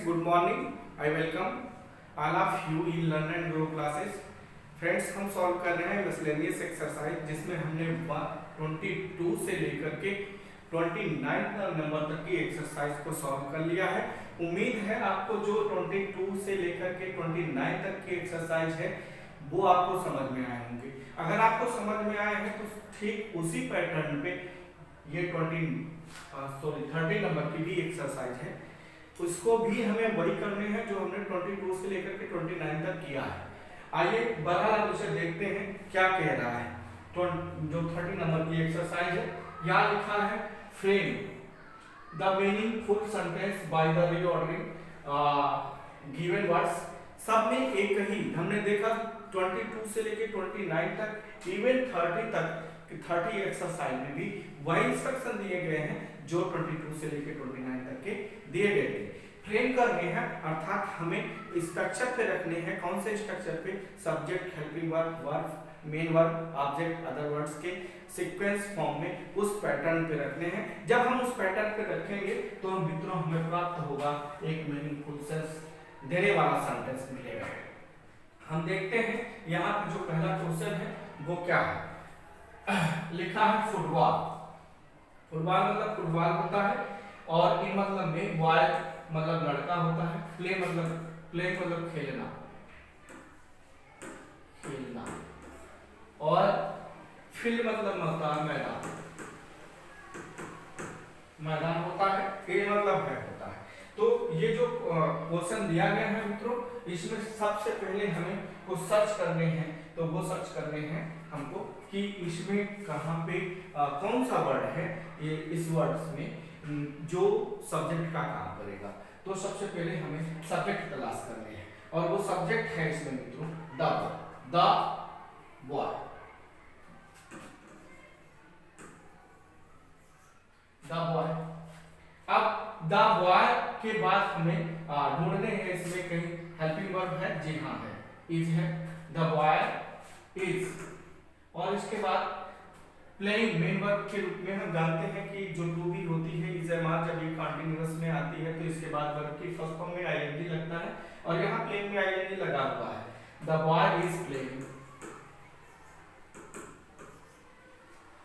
good morning. I welcome all of you in Learn and Grow classes. Friends हम solve कर रहे हैं miscellaneous exercise जिसमें हमने 22 से लेकर के 29 नंबर तक की एक्सरसाइज को सॉल्व कर लिया है। उम्मीद है आपको जो 22 से लेकर के 29 तक की एक्सरसाइज है वो आपको समझ में आए होंगे। अगर आपको समझ में आए हैं तो ठीक उसी पैटर्न पे ये 30 नंबर की भी एक्सरसाइज है, उसको भी हमें वही करने हैं जो हमने 22 से लेकर के 29 तक किया है। आइए बहरहाल हम उसे देखते हैं क्या कह रहा है। तो जो 30 नंबर की एक्सरसाइज है, यहाँ लिखा है frame the meaningful sentence by the reordering given words. सब में एक ही हमने देखा 22 से लेकर 29 तक, इवन 30 तक, 30 एक्सरसाइज में भी वही इंस्ट्रक्शन दिए गए हैं जो 22 से लेकर 29 तक के दिए गए थे। फ्रेम करने हैं अर्थात हमें स्ट्रक्चर पे रखने हैं। कौन से स्ट्रक्चर पे? Subject, helping verb, verb, main verb, object, other words के सीक्वेंस फॉर्म में उस पैटर्न पे रखने हैं। जब हम उस पैटर्न पे रखेंगे तो मित्रों हमें प्राप्त होगा एक मीनिंगफुल सेंस देने वाला सेंटेंस मिलेगा। हम देखते हैं यहाँ पे जो पहला क्वेश्चन है वो क्या है। लिखा है फुटबॉल। फुटबॉल मतलब फुटबॉल होता है और इन मतलब में बॉय मतलब लड़का होता है, प्ले मतलब खेलना, खेलना, और फील्ड मतलब होता है मैदान, मैदान होता है, ए मतलब है होता है। तो ये जो क्वेश्चन दिया गया है मित्रों, इसमें सबसे पहले हमें कुछ सर्च करने हैं। तो वो सर्च करने हैं हमको कि इसमें कहाँ पे कौन सा वर्ड है ये इस वर्ड्स में जो सब्जेक्ट का काम करेगा। तो सबसे पहले हमें सब्जेक्ट तलाश करने हैं और वो सब्जेक्ट है इसमें मित्रों द बॉय। The boy. अब द बॉय के बाद हमें ढूंढने हैं इसमें कहीं हेल्पिंग वर्ब है, जी हाँ है, इज है, द बॉय इज। और इसके बाद प्लेइंग मेन वर्ब के रूप में हम जानते हैं कि जो टू बी होती है इज एम आर, जब ये कंटीन्यूअस में आती है तो इसके बाद वर्ब की फर्स्ट फॉर्म में आईएनजी लगता है और यहाँ प्लेइंग में आईएनजी लगा हुआ है। The boy is playing,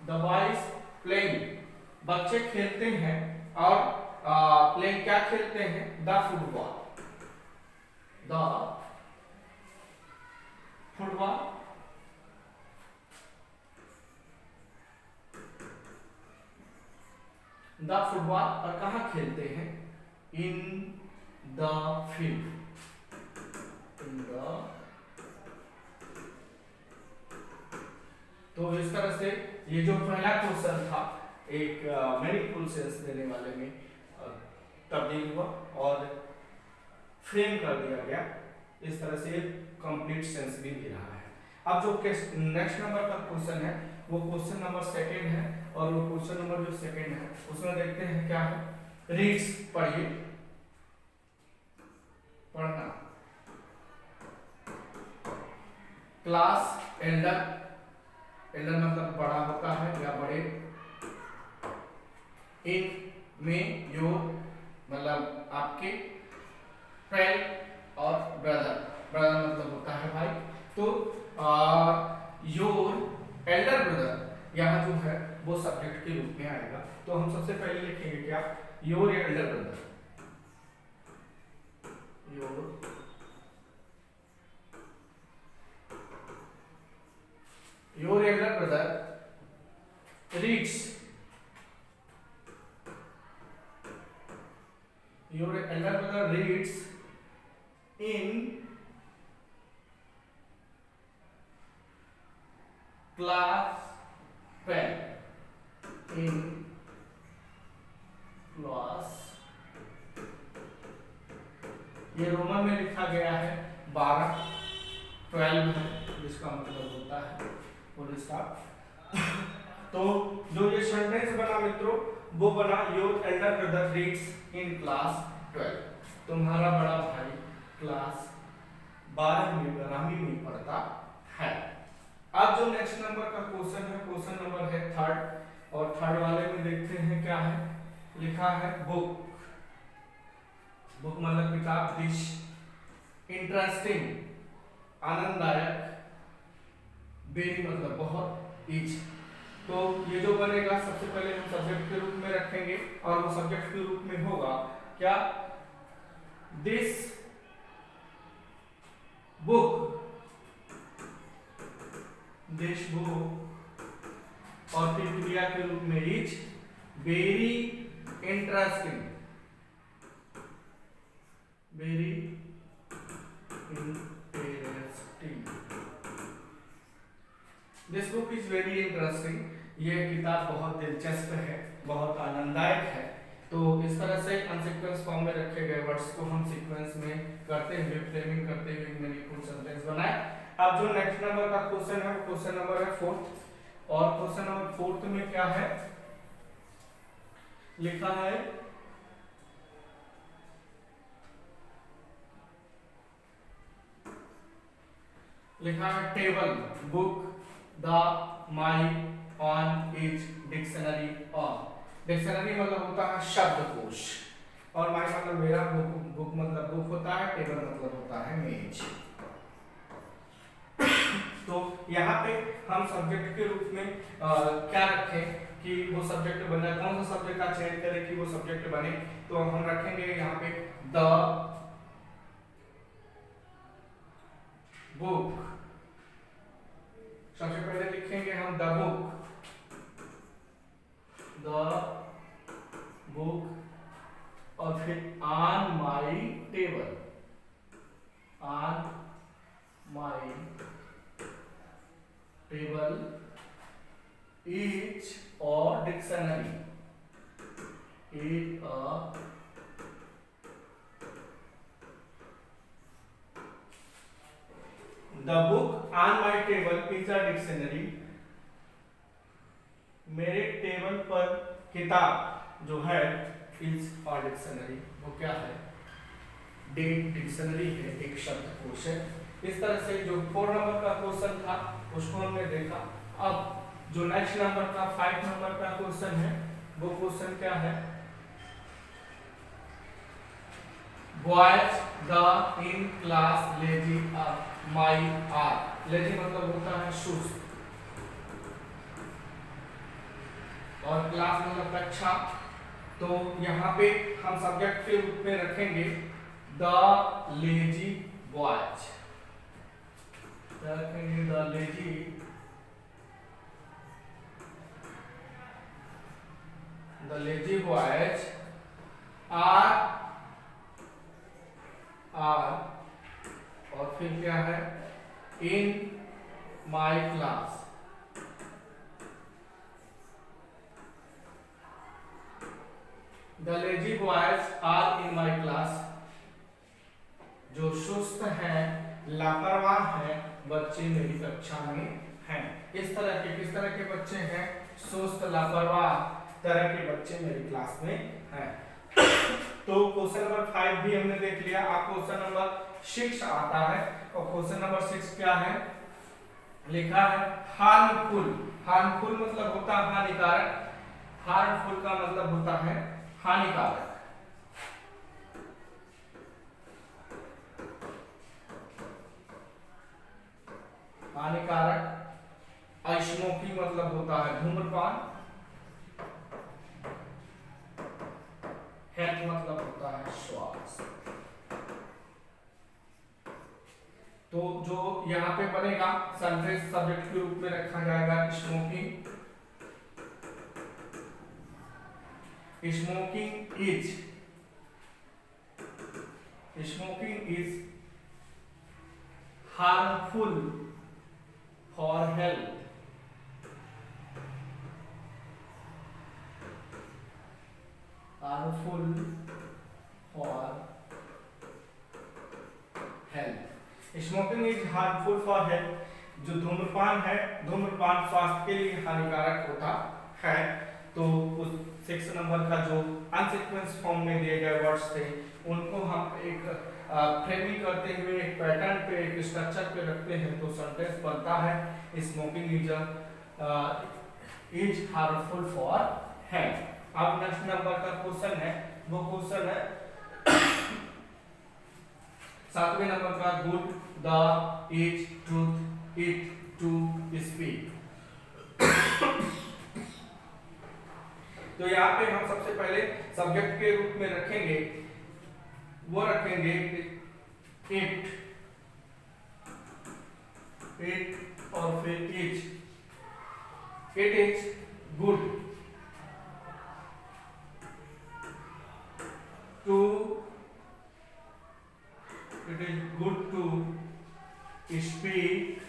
the boy is playing, बच्चे खेलते हैं और प्लेइंग क्या खेलते हैं? The football, the football. The football और कहाँ खेलते हैं? In the field, in the. तो इस तरह से ये जो पहला क्वेश्चन था एक मीनिंगफुल सेंस देने वाले में तब्दील हुआ और फ्रेम कर दिया गया। इस तरह से कंप्लीट सेंस भी दे रहा है। अब जो नेक्स्ट नंबर का क्वेश्चन है वो क्वेश्चन नंबर सेकंड है और वो क्वेश्चन नंबर जो सेकंड है उसमें देखते हैं क्या है। रीड्स, पढ़िए, पढ़ना। क्लास एल्डर, एल्डर मतलब बड़ा होता है या बड़े। इन में योर मतलब आपके। फ्रेंड और ब्रदर, ब्रदर मतलब होता है भाई। तो योर एल्डर ब्रदर यहाँ जो है वो सब्जेक्ट के रूप में आएगा। तो हम सबसे पहले लिखेंगे क्या? Your Elder brother, your Elder brother reads, your Elder brother reads in class 12, in class। ये रोमन में लिखा गया है 12, 12 है जिसका मतलब होता है फुल स्टॉप। तो जो ये सेंटेंस बना मित्रों वो बना your Elder brother reads in class 12। तुम्हारा बड़ा भाई क्लास 12वीं में पढ़ता है। अब जो नेक्स्ट नंबर का क्वेश्चन है, क्वेश्चन नंबर है थर्ड, और थर्ड वाले में देखते हैं क्या है। लिखा है बुक, बुक मतलब किताब, डिश इंटरेस्टिंग आनंददायक, वेरी मतलब बहुत, इच। तो ये जो बनेगा सबसे पहले हम सब्जेक्ट के रूप में रखेंगे और वो सब्जेक्ट के रूप में होगा क्या, दिस बुक, दिस बुक, और फिर क्रिया के रूप में is very interesting, very interesting, this book is very interesting, ये किताब बहुत दिलचस्प है, बहुत आनंददायक है। तो इस तरह से अनसीक्वेंस फॉर्म में रखे गए वर्ड्स को हम सीक्वेंस में करते हुए, फ्रेमिंग करते हुए मीनिंगफुल सेंटेंस बनाए। अब जो नेक्स्ट नंबर का क्वेश्चन है वो क्वेश्चन नंबर है 4, और क्वेश्चन नंबर 4 में क्या है, लिखा है table, book, the, my, on, is, dictionary, on. Dictionary मतलब होता है शब्दकोश, और माई मतलब मेरा, बुक मतलब बुक होता है, टेबल मतलब होता है मेज। तो यहाँ पे हम सब्जेक्ट के रूप में क्या रखें कि वो सब्जेक्ट बने, कौन सा सब्जेक्ट का चयन करें कि वो सब्जेक्ट बने, तो हम रखेंगे यहाँ पे द बुक, सबसे पहले लिखेंगे हम द बुक, और फिर on my table, on my table is और dictionary, is a the book on my table is a dictionary, मेरे टेबल पर किताब जो है इज अ डिक्शनरी, वो क्या है, डिक्शनरी है, एक शब्दकोश है। इस तरह से जो 4 नंबर का क्वेश्चन था उसको हमने देखा। अब जो नेक्स्ट नंबर का 5 नंबर का क्वेश्चन है वो क्वेश्चन क्या है, boys the in class lazy my are, lazy मतलब होता है सुस्त, और क्लास मतलब कक्षा। तो यहाँ पे हम सब्जेक्ट के रूप में रखेंगे द लेजी बॉयज, रखेंगे द लेजी बॉयज आर, और फिर क्या है, in my class, the lazy boys are in my class, जो सुस्त हैं, लापरवाह हैं बच्चे मेरी कक्षा में हैं। इस तरह के, किस तरह के बच्चे हैं, सुस्त लापरवाह तरह के बच्चे मेरी क्लास में हैं। तो क्वेश्चन नंबर 5 भी हमने देख लिया। अब क्वेश्चन नंबर 6 आता है, और क्वेश्चन नंबर 6 क्या है, लिखा है हार्मफुल, हार्मफुल मतलब होता है हानिकारक, हार्मफुल का मतलब होता है हानिकारक, हानिकारक। स्मोकिंग मतलब होता है धूम्रपान, हेल्थ मतलब होता है स्वास्थ्य। तो जो यहाँ पे बनेगा सेंटेंस सब्जेक्ट के रूप में रखा जाएगा smoking, smoking is harmful for health, harmful for health, smoking is harmful for health, जो धूम्रपान है, धूम्रपान स्वास्थ्य के लिए हानिकारक होता है। तो उस 6 नंबर का जो अनसीक्वेंस फॉर्म में दिए गए वर्ड्स थे उनको हम एक फ्रेमिंग करते हुए एक पैटर्न पे, एक स्ट्रक्चर पे रखते हैं, तो सेंटेंस बनता है smoking is harmful for health. अब नेक्स्ट नंबर का क्वेश्चन है, वो क्वेश्चन है 7वें नंबर का good the is truth it to speak. तो यहाँ पे हम सबसे पहले सब्जेक्ट के रूप में रखेंगे, वो रखेंगे इट, इट और फिर is. It is good to, it is good to speak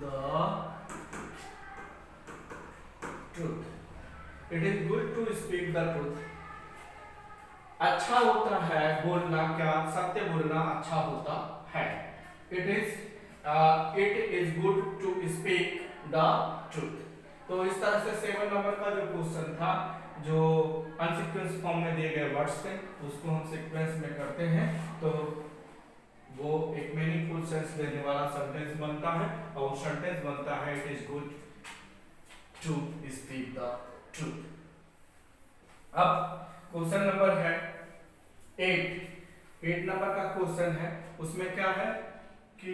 the truth. It is good to speak the truth. अच्छा होता है बोलना, क्या सत्य बोलना अच्छा होता है। It is good to speak the truth। तो इस तरह से 7 नंबर का जो क्वेश्चन था, जो अनसीक्वेंस फॉर्म में दिए गए वर्ड्स थे, उसको हम सीक्वेंस में करते हैं तो वो एक मीनिंगफुल सेंस देने वाला सेंटेंस बनता है, और वो सेंटेंस बनता है it is good to speak the truth. अब क्वेश्चन नंबर है 8 नंबर का क्वेश्चन है, उसमें क्या है कि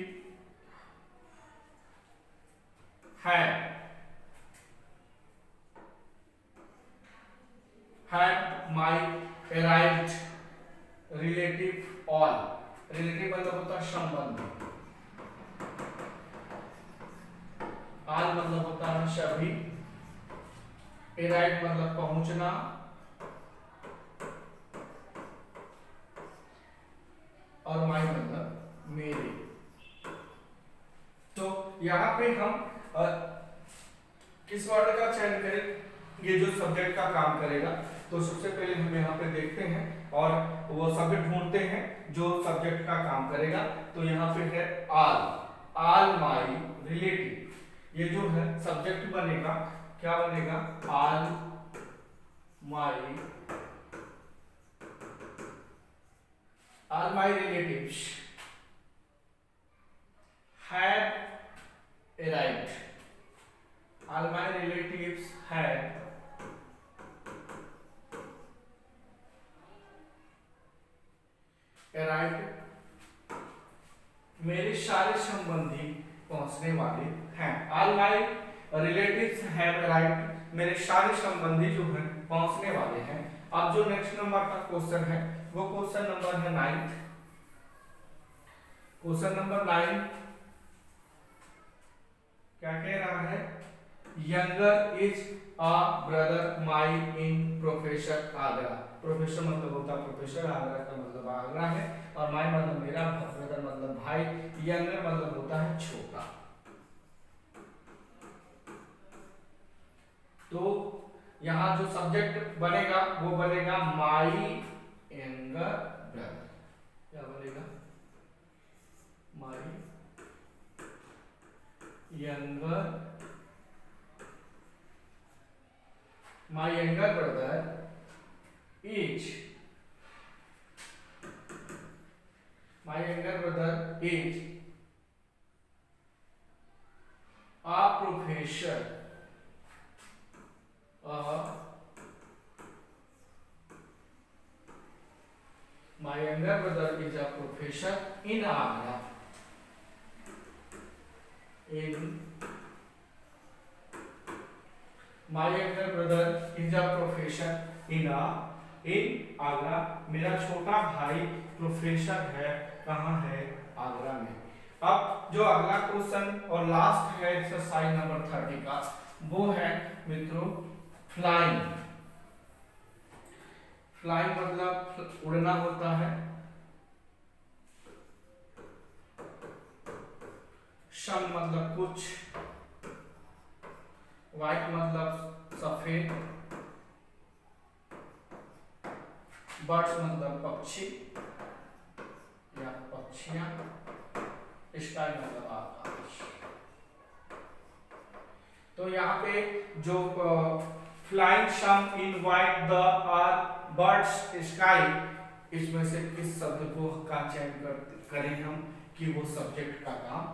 had my arrived relative all। Relative मतलब होता है संबंधी, all मतलब होता है सभी, arrived मतलब पहुंचना, और my मतलब मेरे। तो यहाँ पे हम किस वर्ड का चयन करें ये जो सब्जेक्ट का काम करेगा। तो सबसे पहले हम यहाँ पे देखते हैं और वो सब्जेक्ट ढूंढते हैं जो सब्जेक्ट का काम करेगा। तो यहाँ पे है ऑल माई रिलेटिव। ये जो है सब्जेक्ट बनेगा, क्या बनेगा, all my relatives have arrived। All my relatives had arrived। मेरे सारे संबंधी पहुंचने वाले हैं। All my relatives have arrived। मेरे सारे संबंधी जो हैं पहुंचने वाले हैं। अब जो नेक्स्ट नंबर का क्वेश्चन है वो क्वेश्चन नंबर है 9। क्वेश्चन नंबर 9 क्या कह रहा है, younger is a brother my in professor Agra. Professor मतलब होता है प्रोफेसर, आगरा का मतलब आगरा है, और माई मतलब मेरा, ब्रदर मतलब भाई, यंगर मतलब होता है छोटा। तो यहाँ जो सब्जेक्ट बनेगा वो बनेगा माई यंगर ब्रदर। क्या बनेगा, my younger, my younger brother is, my younger brother is a professor, my younger brother is a professor in Agra, my younger brother is a professor in Agra. मेरा छोटा भाई professor है, कहाँ है, आगरा में। अब जो अगला क्वेश्चन और लास्ट है एक्सरसाइज नंबर 30 का, वो है मित्रों फ्लाइंग। फ्लाइंग मतलब उड़ना होता है, सम मतलब कुछ, व्हाइट मतलब सफेद, बर्ड्स मतलब पक्षी या पक्षियां, स्काई मतलब आकाश। तो यहाँ पे जो flying some in white the are birds sky, इसमें से किस शब्द को का चयन करें हम कि वो सब्जेक्ट का काम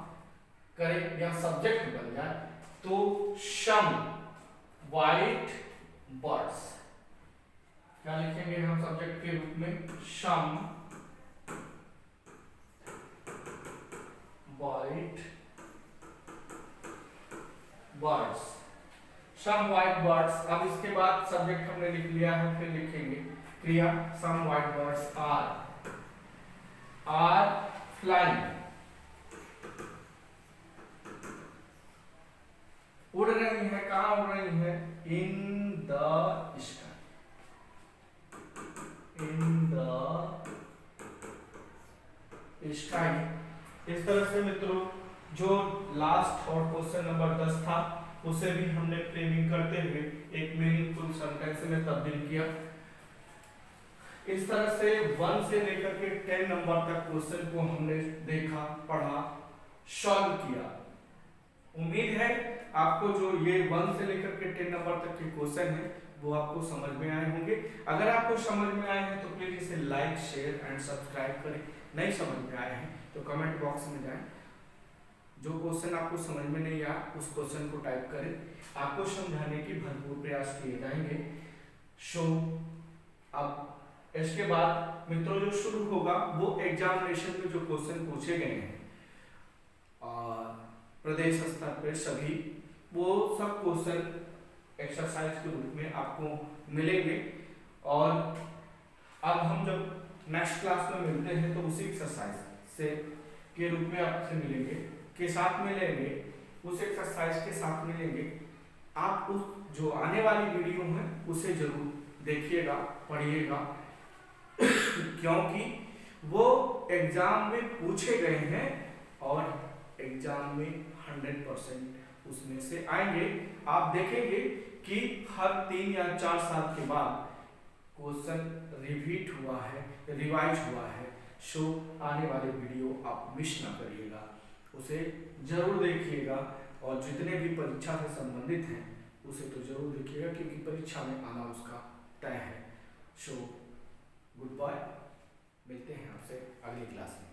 करें या सब्जेक्ट बन जाए। तो सम व्हाइट बर्ड्स, क्या लिखेंगे हम सब्जेक्ट के रूप में? सम व्हाइट बर्ड्स, सम व्हाइट बर्ड्स। अब इसके बाद सब्जेक्ट हमने लिख लिया है, फिर लिखेंगे क्रिया। सम व्हाइट बर्ड्स आर फ्लाइंग, उड़ रही है। कहाँ उड़ रही है? In the sky, in the sky. इस तरह से मित्रों जो लास्ट और क्वेश्चन नंबर 10 था उसे भी हमने फ्रेमिंग करते हुए एक मीनिंगफुल सेंटेंस में तब्दील किया। इस तरह से 1 से लेकर के 10 नंबर तक क्वेश्चन को हमने देखा, पढ़ा, सॉल्व किया। उम्मीद है आपको जो ये 1 से लेकर के 10 नंबर तक के क्वेश्चन है वो आपको समझ में आए होंगे। अगर आपको समझ में आए हैं तो प्लीज इसे लाइक, शेयर एंड सब्सक्राइब करें। नहीं समझ में आए हैं तो कमेंट बॉक्स में जाएं, जो क्वेश्चन आपको समझ में नहीं आया उस क्वेश्चन को टाइप करें, आपको समझाने की भरपूर प्रयास किए जाएंगे। अब इसके बाद मित्रों जो शुरू होगा वो एग्जामिनेशन में जो क्वेश्चन पूछे गए हैं और प्रदेश स्तर पर सभी, वो सब क्वेश्चन एक्सरसाइज के रूप में आपको मिलेंगे। और अब हम जब नेक्स्ट क्लास में मिलते हैं तो उसी एक्सरसाइज से के रूप में आपसे मिलेंगे, के साथ मिलेंगे, उस एक्सरसाइज के साथ मिलेंगे। आप उस जो आने वाली वीडियो है उसे जरूर देखिएगा, पढ़िएगा क्योंकि वो एग्जाम में पूछे गए हैं और एग्जाम में 100% उसमें से आएंगे। आप देखेंगे कि हर 3 या 4 साल के बाद क्वेश्चन रिपीट हुआ है, रिवाइज हुआ है। सो आने वाले वीडियो आप मिस ना करिएगा, उसे जरूर देखिएगा और जितने भी परीक्षा से संबंधित हैं उसे तो जरूर देखिएगा क्योंकि परीक्षा में आना उसका तय है। सो गुड बाय, मिलते हैं आपसे अगली क्लास में।